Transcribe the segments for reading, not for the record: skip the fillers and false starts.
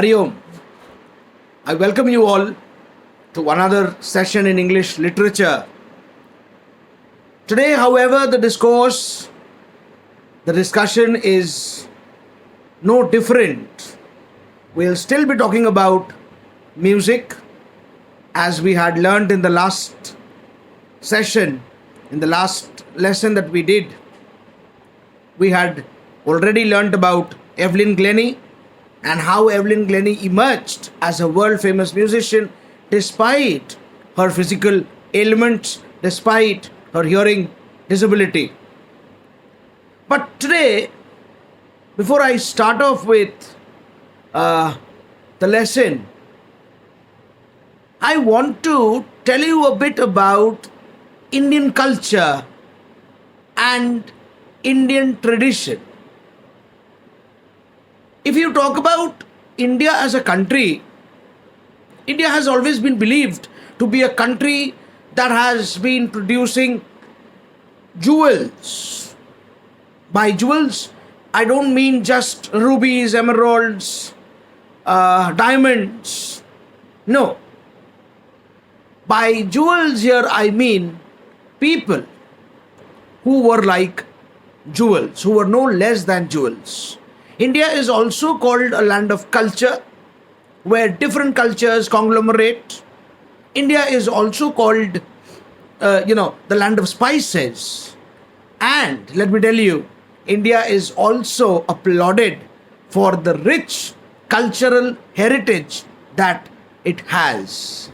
Hari Om. I welcome you all to another session in English literature. Today, however, the discussion is no different. We'll still be talking about music as we had learned in the last session, in the last lesson that we did. We had already learned about Evelyn Glennie and how Evelyn Glennie emerged as a world famous musician despite her physical ailments, despite her hearing disability. But today, before I start off with the lesson, I want to tell you a bit about Indian culture and Indian tradition. If you talk about India as a country, India has always been believed to be a country that has been producing jewels. By jewels, I don't mean just rubies, emeralds, diamonds. No. By jewels here, I mean people who were like jewels, who were no less than jewels. India is also called a land of culture where different cultures conglomerate. India is also called, the land of spices. And let me tell you, India is also applauded for the rich cultural heritage that it has.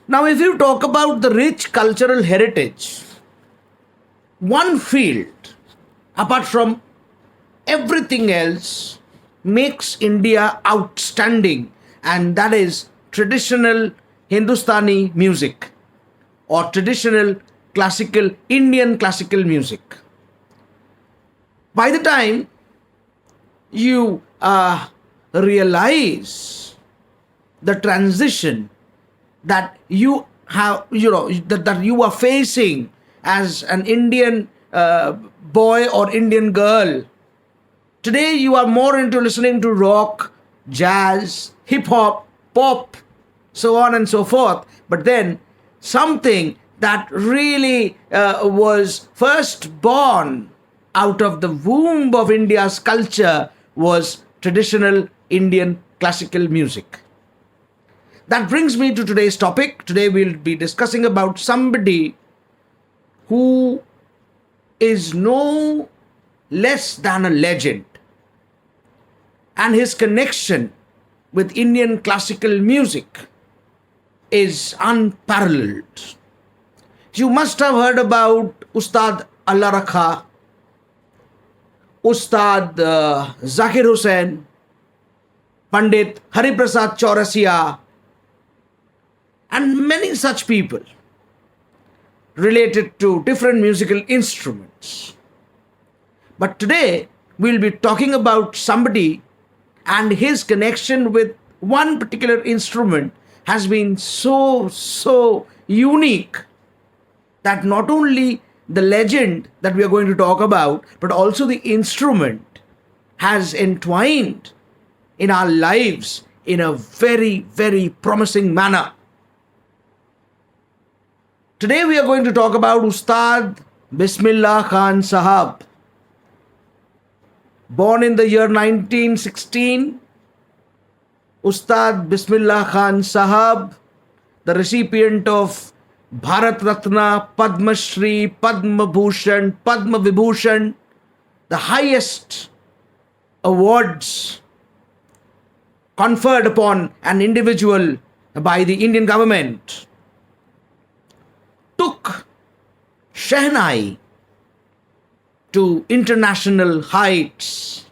Now, if you talk about the rich cultural heritage, one field, apart from everything else, makes India outstanding, and that is traditional Hindustani music or traditional Indian classical music. By the time you realize the transition that you have, that you are facing as an Indian boy or Indian girl, today you are more into listening to rock, jazz, hip hop, pop, so on and so forth. But then something that really was first born out of the womb of India's culture was traditional Indian classical music. That brings me to today's topic. Today we'll be discussing about somebody who is no less than a legend, and his connection with Indian classical music is unparalleled. You must have heard about Ustad Allah Rakha, Ustad Zakir Hussain, Pandit Hariprasad Chaurasia, and many such people related to different musical instruments. But today we'll be talking about somebody and his connection with one particular instrument has been so unique that not only the legend that we are going to talk about, but also the instrument has entwined in our lives in a very, very promising manner. Today we are going to talk about Ustad Bismillah Khan Sahab. Born in the year 1916, Ustad Bismillah Khan Sahab, the recipient of Bharat Ratna, Padma Shri, Padma Bhushan, Padma Vibhushan, the highest awards conferred upon an individual by the Indian government, took Shehnai to international heights.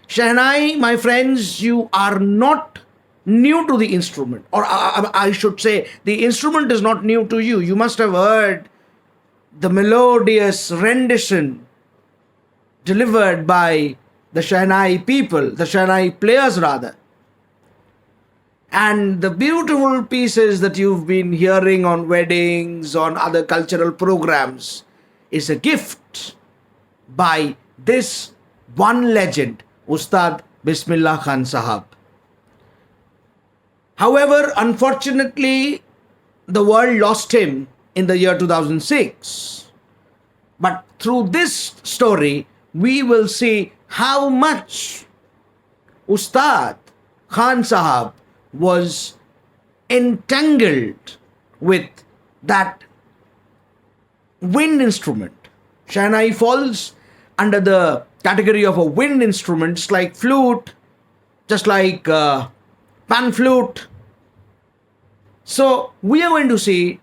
Shehnai, my friends, you are not new to the instrument, or I should say, the instrument is not new to you. You must have heard the melodious rendition delivered by the Shehnai people, the Shehnai players rather. And the beautiful pieces that you've been hearing on weddings, on other cultural programs, is a gift by this one legend, Ustad Bismillah Khan Sahab. However, unfortunately, the world lost him in the year 2006. But through this story, we will see how much Ustad Khan Sahab was entangled with that wind instrument. Shehnai falls under the category of a wind instrument, just like flute, just like pan flute. So we are going to see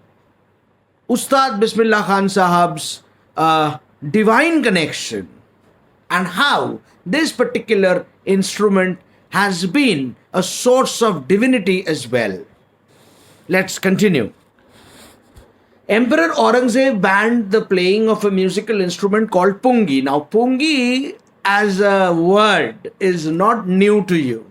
Ustad Bismillah Khan Sahab's divine connection and how this particular instrument has been a source of divinity as well. Let's continue. Emperor Aurangzeb banned the playing of a musical instrument called pungi. Now, pungi as a word is not new to you.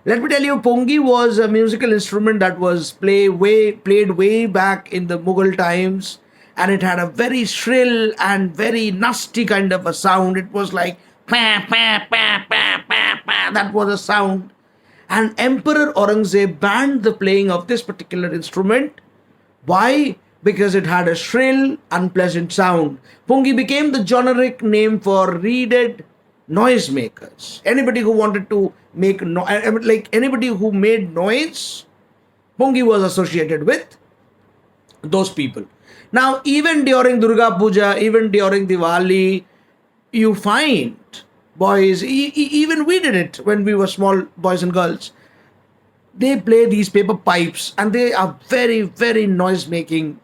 Let me tell you, pungi was a musical instrument that was played way back in the Mughal times, and it had a very shrill and very nasty kind of a sound. It was like pa pa pa pa pa pa. That was a sound. And Emperor Aurangzeb banned the playing of this particular instrument. Why? Because it had a shrill, unpleasant sound. Pungi became the generic name for reeded noisemakers. Anybody who wanted to make like anybody who made noise, pungi was associated with those people. Now, even during Durga Puja, even during Diwali, you find boys, even we did it when we were small boys and girls. They play these paper pipes, and they are very, very noise making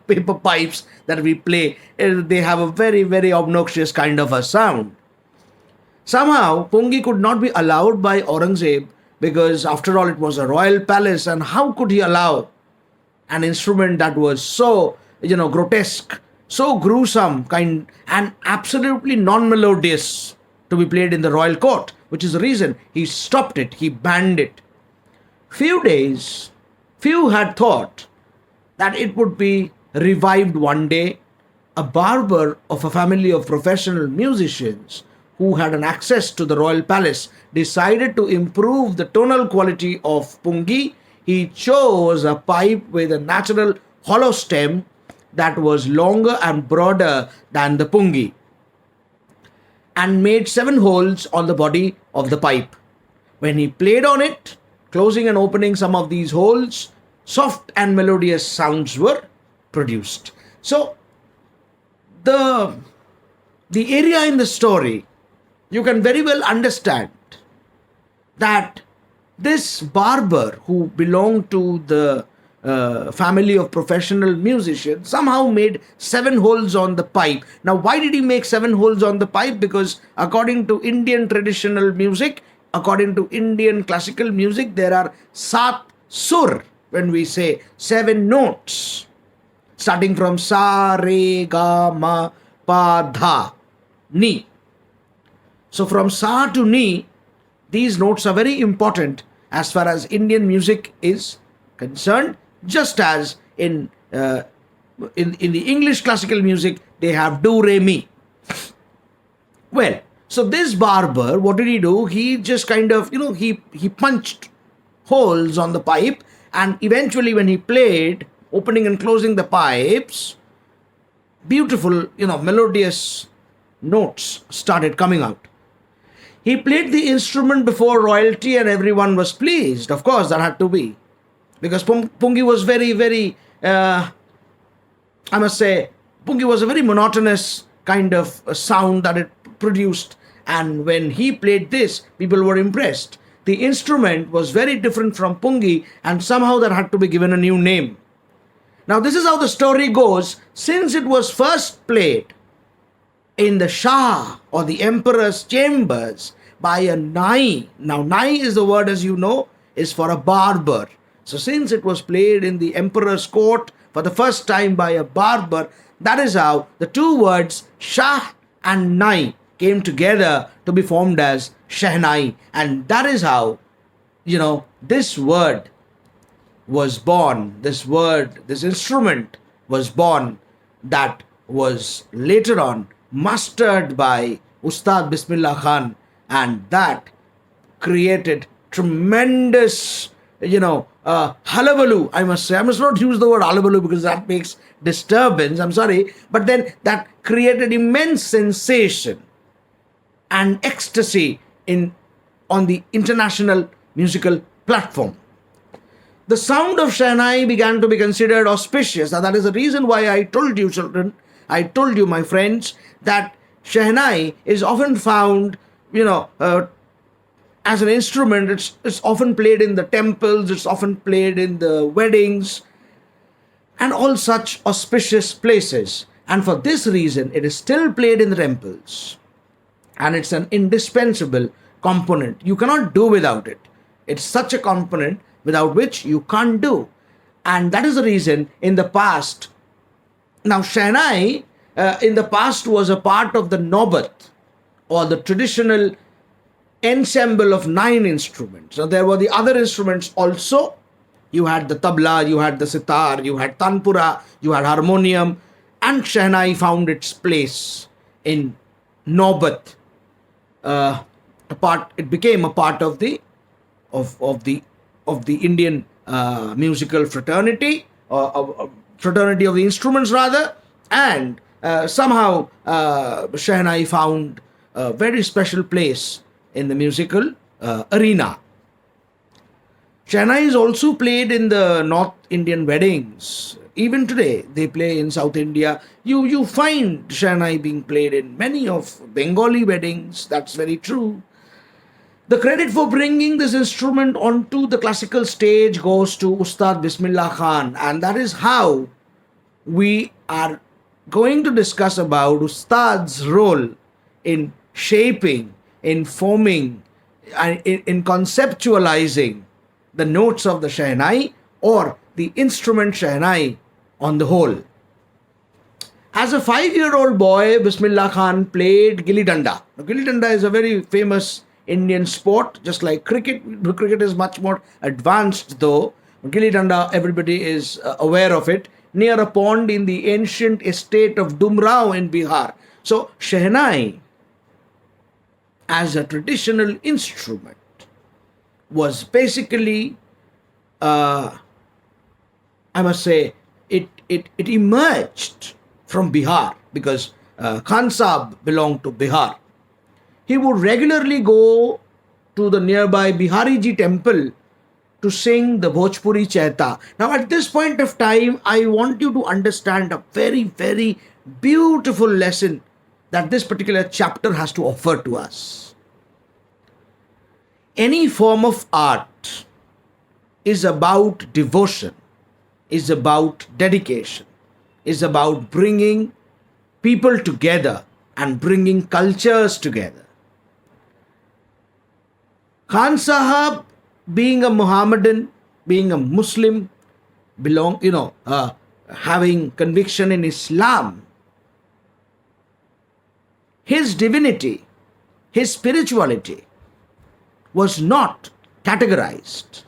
paper pipes that we play. They have a very, very obnoxious kind of a sound. Somehow, pungi could not be allowed by Aurangzeb because, after all, it was a royal palace, and how could he allow an instrument that was so, grotesque, so gruesome, kind, and absolutely non-melodious to be played in the royal court, which is the reason he stopped it, he banned it. Few had thought that it would be revived one day. A barber of a family of professional musicians who had an access to the royal palace decided to improve the tonal quality of pungi. He chose a pipe with a natural hollow stem that was longer and broader than the pungi, and made 7 holes on the body of the pipe. When he played on it, closing and opening some of these holes, soft and melodious sounds were produced. So, the area in the story, you can very well understand that this barber who belonged to the family of professional musicians somehow made 7 holes on the pipe. Now, why did he make 7 holes on the pipe? Because according to Indian traditional music, according to Indian classical music, there are sat sur, when we say 7 notes, starting from sa, re, ga, ma, pa, dha, ni. So from sa to ni, these notes are very important as far as Indian music is concerned, just as in the English classical music, they have do, re, mi. Well, so this barber, what did he do? He just kind of, he punched holes on the pipe, and eventually when he played, opening and closing the pipes, beautiful, melodious notes started coming out. He played the instrument before royalty and everyone was pleased. Of course, that had to be. Because pungi was very, very, I must say, pungi was a very monotonous kind of sound that it produced. And when he played this, people were impressed. The instrument was very different from pungi, and somehow that had to be given a new name. Now, this is how the story goes. Since it was first played in the Shah or the Emperor's chambers by a Nai. Now, Nai is the word, as you know, is for a barber. So, since it was played in the Emperor's court for the first time by a barber, that is how the two words Shah and Nai came together to be formed as Shehnai. And that is how, this word was born, this instrument was born, that was later on mastered by Ustad Bismillah Khan, and that created tremendous, hullabaloo, I must say. I must not use the word hullabaloo because that makes disturbance. I'm sorry. But then that created immense sensation and ecstasy on the international musical platform. The sound of Shehnai began to be considered auspicious. Now, that is the reason why I told you, children, I told you, my friends, that Shehnai is often found, as an instrument. It's often played in the temples, it's often played in the weddings, and all such auspicious places. And for this reason, it is still played in the temples. And it's an indispensable component. You cannot do without it. It's such a component without which you can't do. And that is the reason in the past, now Shehnai in the past was a part of the Naubat, or the traditional ensemble of 9 instruments. So there were the other instruments also. You had the tabla, you had the sitar, you had tanpura, you had harmonium, and Shehnai found its place in Naubat. It became a part of the Indian musical fraternity, or fraternity of the instruments rather, and somehow Shehnai found a very special place in the musical arena. Shehnai is also played in the North Indian weddings. Even today, they play in South India. You find Shehnai being played in many of Bengali weddings. That's very true. The credit for bringing this instrument onto the classical stage goes to Ustad Bismillah Khan, and that is how we are going to discuss about Ustad's role in shaping, in forming, and in conceptualizing the notes of the Shehnai, or the instrument Shehnai on the whole. As a 5-year-old boy, Bismillah Khan played Gilli Danda. Now, Gilli Danda is a very famous Indian sport, just like cricket. Cricket is much more advanced though. Gilli Danda, everybody is aware of it, near a pond in the ancient estate of Dumrao in Bihar. So, Shehnai, as a traditional instrument, was basically, I must say, it emerged from Bihar, because Khan Sahab belonged to Bihar. He would regularly go to the nearby Bihariji temple to sing the Bhojpuri Chaita. Now, at this point of time, I want you to understand a very, very beautiful lesson that this particular chapter has to offer to us. Any form of art is about devotion, is about dedication, is about bringing people together and bringing cultures together. Khan Sahab, being a Muhammadan, being a Muslim, having conviction in Islam, his divinity, his spirituality was not categorized.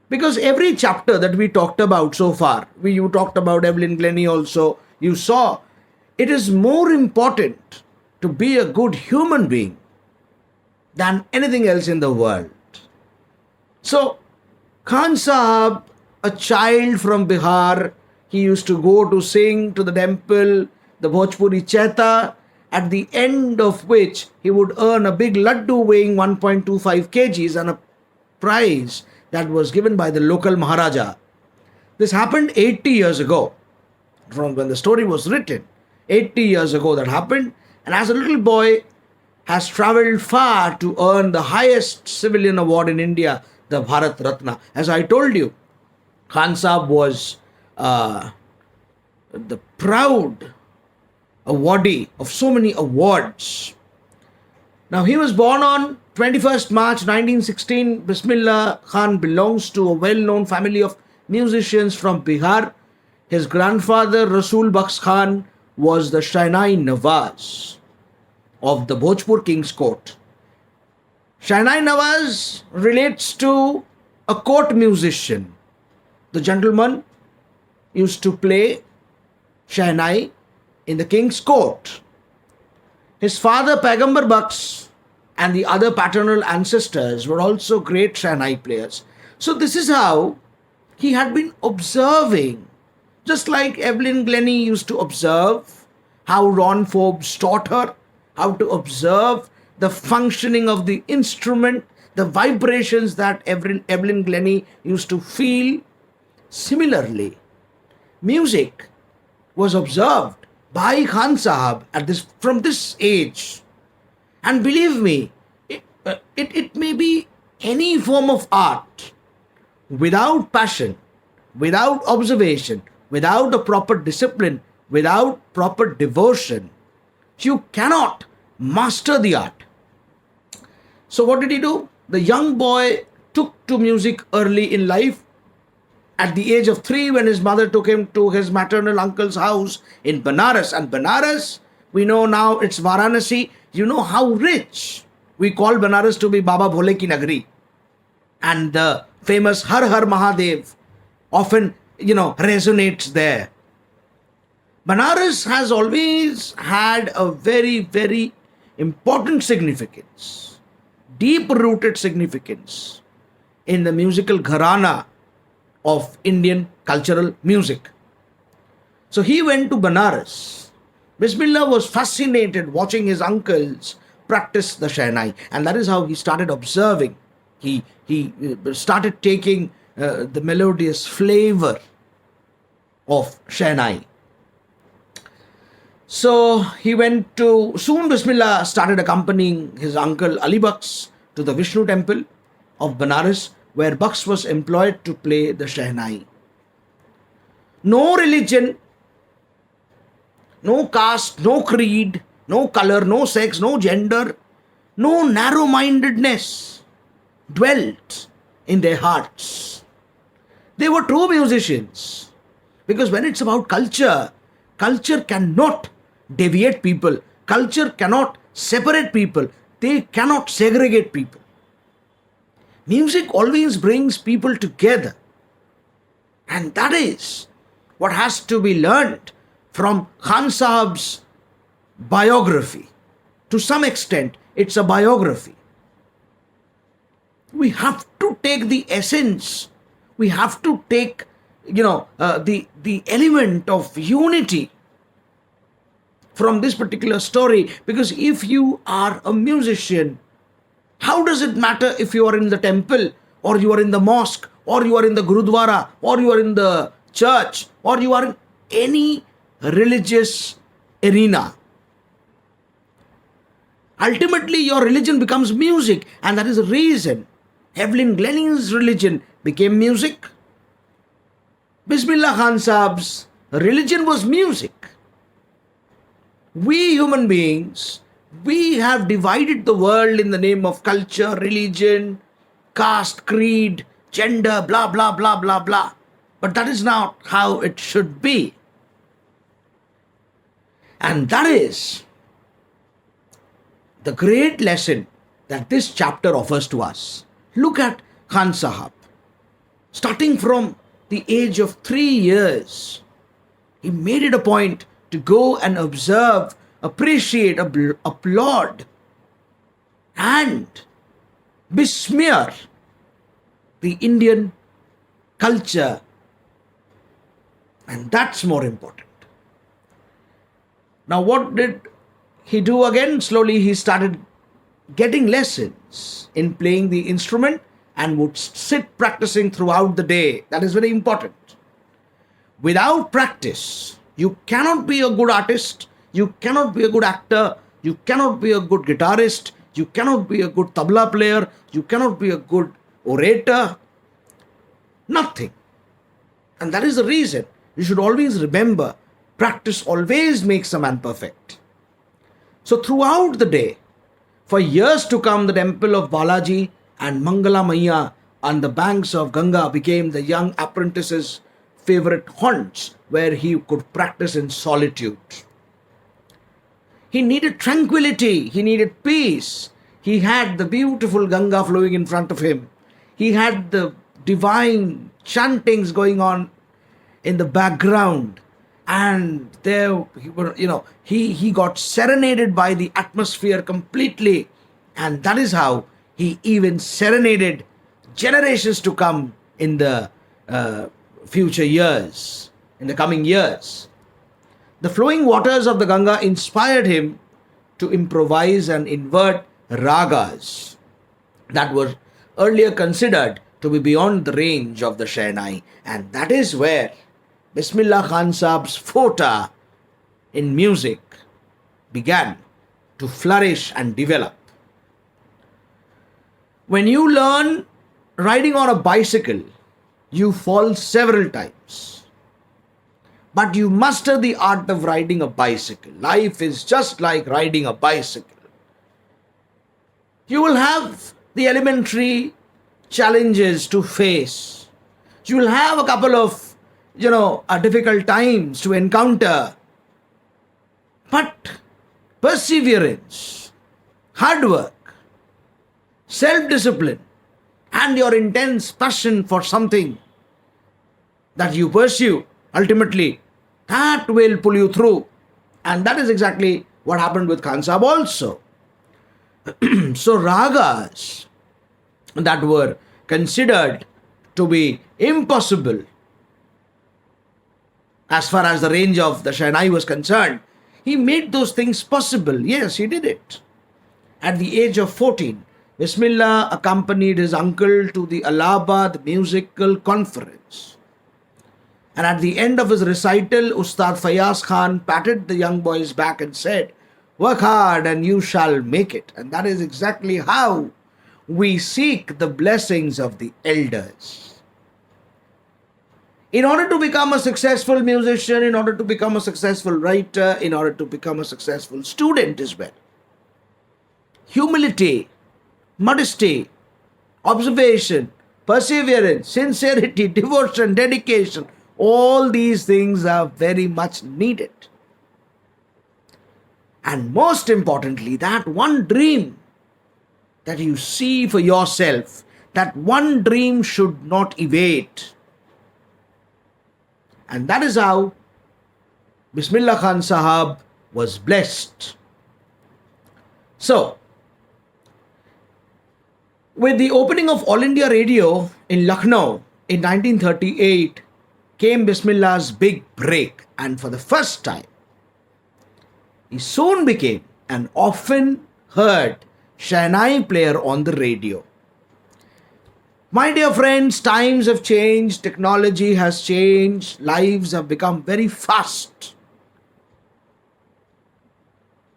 Because every chapter that we talked about so far, you talked about Evelyn Glennie also, you saw, it is more important to be a good human being than anything else in the world. So, Khan Sahab, a child from Bihar, he used to go to sing to the temple, the Bhojpuri Chaita, at the end of which he would earn a big laddu weighing 1.25 kgs and a prize that was given by the local Maharaja. This happened 80 years ago, from when the story was written. 80 years ago that happened, and as a little boy has travelled far to earn the highest civilian award in India, the Bharat Ratna. As I told you, Khan Sahab was the proud awardee of so many awards. Now, he was born on 21st March 1916. Bismillah Khan belongs to a well-known family of musicians from Bihar. His grandfather, Rasul Bakhsh Khan, was the Shehnai Nawaz of the Bhojpur King's Court. Shehnai Nawaz relates to a court musician. The gentleman used to play Shehnai in the King's Court. His father, Paigambar Bakhsh, and the other paternal ancestors were also great Shehnai players. So this is how he had been observing, just like Evelyn Glennie used to observe how Ron Forbes taught her how to observe the functioning of the instrument, the vibrations that Evelyn Glennie used to feel. Similarly, music was observed by Khan Sahab at this from this age. And believe me, it may be any form of art. Without passion, without observation, without a proper discipline, without proper devotion, you cannot master the art. So what did he do? The young boy took to music early in life. At the age of 3, when his mother took him to his maternal uncle's house in Banaras. And Banaras, we know now it's Varanasi. You know how rich. We call Banaras to be Baba Bhole Ki Nagari. And the famous Har Har Mahadev often, resonates there. Banaras has always had a very, very important significance, deep-rooted significance in the musical gharana of Indian cultural music. So he went to Banaras. Bismillah was fascinated watching his uncles practice the Shehnai, and that is how he started observing. He started taking the melodious flavor of Shehnai. So he went to, soon Bismillah started accompanying his uncle Ali Baks to the Vishnu temple of Banaras, where Baks was employed to play the Shehnai. No religion, no caste, no creed, no color, no sex, no gender, no narrow-mindedness dwelt in their hearts. They were true musicians. Because when it's about culture, culture cannot deviate people. Culture cannot separate people. They cannot segregate people. Music always brings people together. And that is what has to be learned from Khan Sahab's biography. To some extent, it's a biography. We have to take the essence. We have to take, the element of unity from this particular story. Because if you are a musician, how does it matter if you are in the temple, or you are in the mosque, or you are in the Gurudwara, or you are in the church, or you are in any religious arena? Ultimately, your religion becomes music, and that is the reason Evelyn Glennie's religion became music. Bismillah Khan Sahab's religion was music. We human beings, we have divided the world in the name of culture, religion, caste, creed, gender, blah, blah, blah, blah, blah. But that is not how it should be. And that is the great lesson that this chapter offers to us. Look at Khan Sahab. Starting from the age of 3 years, he made it a point to go and observe, appreciate, applaud, and besmear the Indian culture. And that's more important. Now, what did he do again? Slowly he started getting lessons in playing the instrument and would sit practicing throughout the day. That is very important. Without practice, you cannot be a good artist, you cannot be a good actor, you cannot be a good guitarist, you cannot be a good tabla player, you cannot be a good orator. Nothing. And that is the reason you should always remember, practice always makes a man perfect. So throughout the day, for years to come, the temple of Balaji and Mangala Maiya on the banks of Ganga became the young apprentice's favorite haunts, where he could practice in solitude. He needed tranquility, he needed peace. He had the beautiful Ganga flowing in front of him. He had the divine chantings going on in the background. And there, he got serenaded by the atmosphere completely. And that is how he even serenaded generations to come in the future years, in the coming years. The flowing waters of the Ganga inspired him to improvise and invert ragas that were earlier considered to be beyond the range of the Shehnai. And that is where Bismillah Khan Saab's forte in music began to flourish and develop. When you learn riding on a bicycle, you fall several times. But you master the art of riding a bicycle. Life is just like riding a bicycle. You will have the elementary challenges to face. You will have a couple of, difficult times to encounter. But perseverance, hard work, self-discipline, and your intense passion for something that you pursue, ultimately, that will pull you through. And that is exactly what happened with Khan Saab also. So ragas that were considered to be impossible as far as the range of the Shehnai was concerned, he made those things possible. Yes, he did it. At the age of 14, Bismillah accompanied his uncle to the Allahabad musical conference. And at the end of his recital, Ustad Fayaz Khan patted the young boy's back and said, "Work hard and you shall make it." And that is exactly how we seek the blessings of the elders. In order to become a successful musician, in order to become a successful writer, in order to become a successful student as well, humility, modesty, observation, perseverance, sincerity, devotion, dedication, all these things are very much needed. And most importantly, that one dream that you see for yourself, that one dream should not evade. And that is how Bismillah Khan Sahab was blessed. So, with the opening of All India Radio in Lucknow in 1938 came Bismillah's big break, and for the first time, he soon became an often heard Shehnai player on the radio. My dear friends, times have changed, technology has changed, lives have become very fast.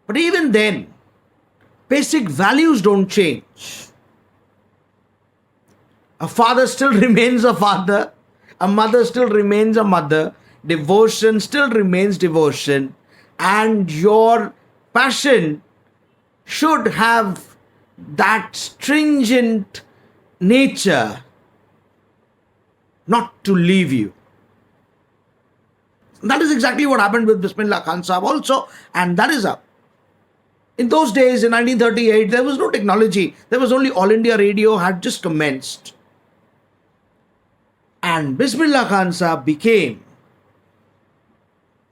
But even then, basic values don't change. A father still remains a father, a mother still remains a mother, devotion still remains devotion, and your passion should have that stringent nature not to leave you. That is exactly what happened with Bismillah Khan Sahab also, and that is how. In those days, in 1938, there was no technology. There was only All India Radio had just commenced. And Bismillah Khan Sahab became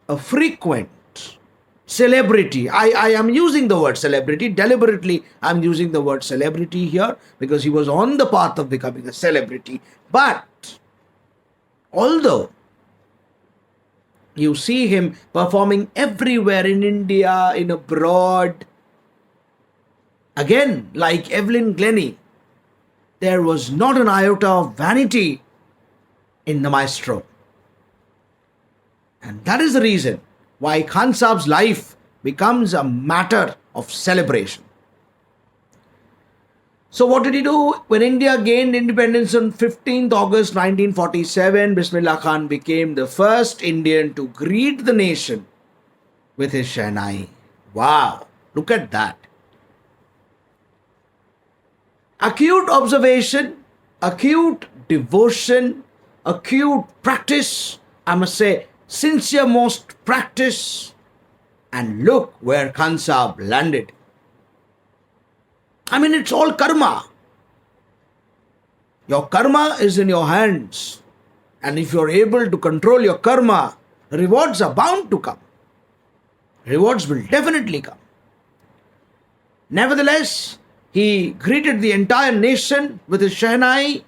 a frequent celebrity. I am using the word celebrity. Deliberately, I am using the word celebrity here because he was on the path of becoming a celebrity. But although you see him performing everywhere in India, in abroad, again, like Evelyn Glennie, there was not an iota of vanity in the maestro. And that is the reason why Khan Saab's life becomes a matter of celebration. So what did he do? When India gained independence on 15th August 1947, Bismillah Khan became the first Indian to greet the nation with his Shehnai. Wow, look at that. Acute observation, acute devotion, acute practice, I must say, sincere most practice, and look where Khan Saab landed. I mean, it's all karma. Your karma is in your hands, and if you're able to control your karma, rewards are bound to come. Rewards will definitely come. Nevertheless, He greeted the entire nation with his Shehnai.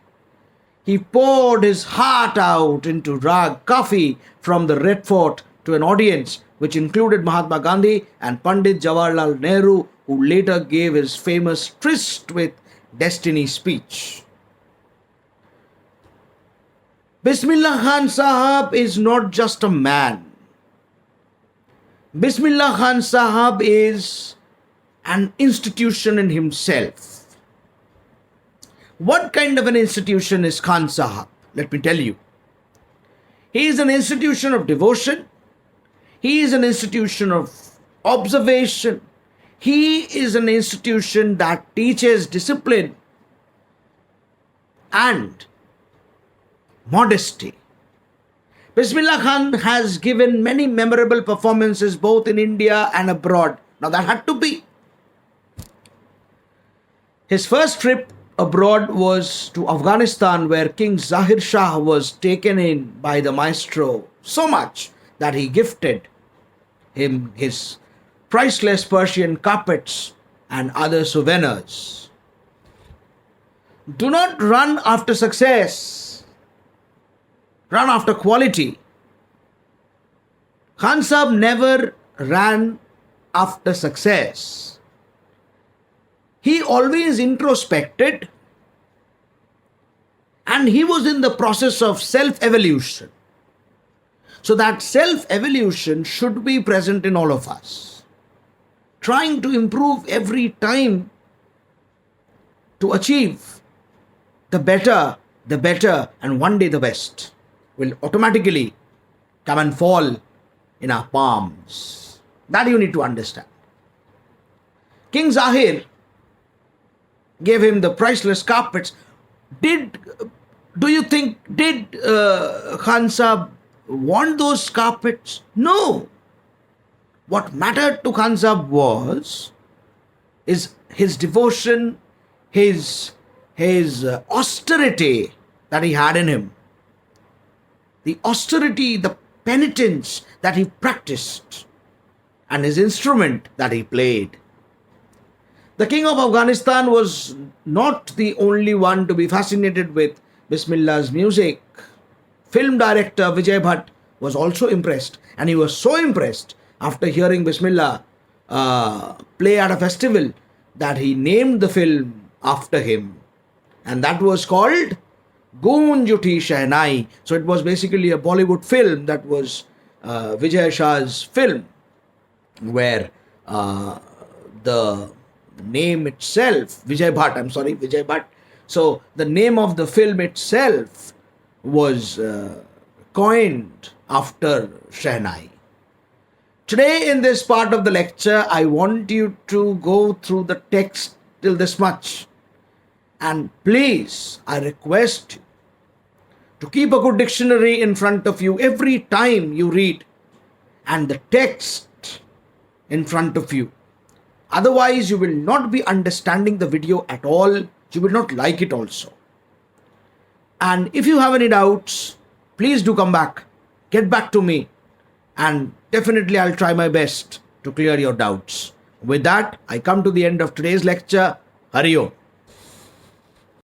He poured his heart out into Rag Kafi from the Red Fort to an audience which included Mahatma Gandhi and Pandit Jawaharlal Nehru, who later gave his famous Tryst with Destiny speech. Bismillah Khan Sahab is not just a man. Bismillah Khan Sahab is an institution in himself. What kind of an institution is Khan Sahab? Let me tell you. He is an institution of devotion. He is an institution of observation. He is an institution that teaches discipline and modesty. Bismillah Khan has given many memorable performances both in India and abroad. Now that had to be. His first trip abroad was to Afghanistan, where King Zahir Shah was taken in by the maestro so much that he gifted him his priceless Persian carpets and other souvenirs. Do not run after success. Run after quality. Khan Sahab never ran after success. He always introspected, and he was in the process of self-evolution. So that self-evolution should be present in all of us. Trying to improve every time to achieve the better, and one day the best will automatically come and fall in our palms. That you need to understand. King Zahir gave him the priceless carpets. Do you think Khan Sahab want those carpets? No. What mattered to Khan Sahab is his devotion, his austerity that he had in him. The austerity, the penitence that he practiced, and his instrument that he played. The king of Afghanistan was not the only one to be fascinated with Bismillah's music. Film director Vijay Bhatt was also impressed, and he was so impressed after hearing Bismillah play at a festival that he named the film after him, and that was called Goonj Uthi Shehnai. So it was basically a Bollywood film that was Vijay Shah's film, where the name itself, Vijay Bhatt. So the name of the film itself was coined after Shehnai. Today in this part of the lecture, I want you to go through the text till this much. And please, I request you to keep a good dictionary in front of you every time you read, and the text in front of you. Otherwise, you will not be understanding the video at all. You will not like it also. And if you have any doubts, please do come back. Get back to me. And definitely I'll try my best to clear your doubts. With that, I come to the end of today's lecture. Hari Om.